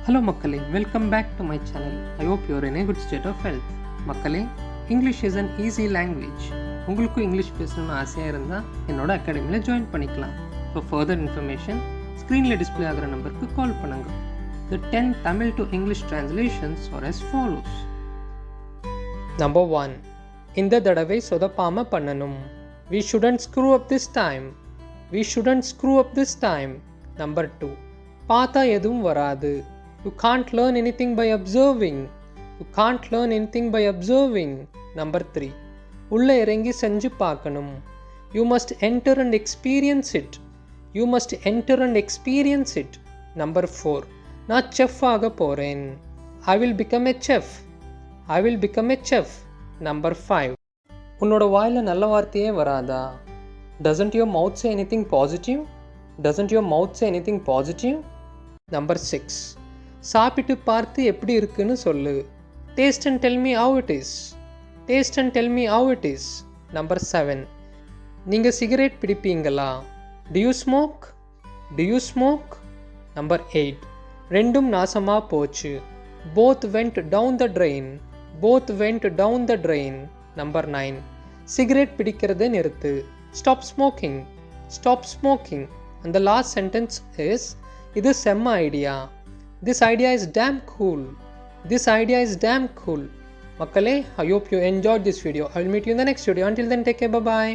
Hello மக்களே, welcome back to my channel. I hope you are in a good state of health. மக்களே, English is an easy language. உங்களுக்கு English பேசணும்னு ஆசையாக இருந்தால் என்னோட அகாடமியில் ஜாயின் பண்ணிக்கலாம். For further information, ஸ்க்ரீனில் டிஸ்பிளே ஆகிற நம்பருக்கு கால் பண்ணுங்க. The 10 Tamil to English translations are as follows. Number 1. இந்த தடவை சொதப்பாம பண்ணணும். We shouldn't screw up this time. We shouldn't screw up this time. Number 2. பார்த்தா எதுவும் வராது. You can't learn anything by observing. You can't learn anything by observing. Number 3. உள்ள இறங்கி செஞ்சு பார்க்கணும். You must enter and experience it. You must enter and experience it. Number 4. நான் chef ஆக போகிறேன். I will become a chef. I will become a chef. Number 5. உன்னோட வாயில் நல்ல வார்த்தையே வராதா? Doesn't your mouth say anything positive? Doesn't your mouth say anything positive? Number 6. சாப்பிட்டு பார்த்து எப்படி இருக்குன்னு சொல்லு. Taste and tell me how it is. Taste and tell me how it is. Number 7. நீங்கள் cigarette பிடிப்பீங்களா? Do you smoke? Do you smoke? Number 8. ரெண்டும் நாசமா போச்சு. Both went down the drain. Both went down the drain. Number 9. Cigarette பிடிக்கிறதை நிறுத்து. Stop smoking. Stop smoking. And the last sentence is, இது செம்ம idea. This idea is damn cool. This idea is damn cool. மக்களே, I hope you enjoyed this video. I will meet you in the next video. Until then, take care. Bye-bye.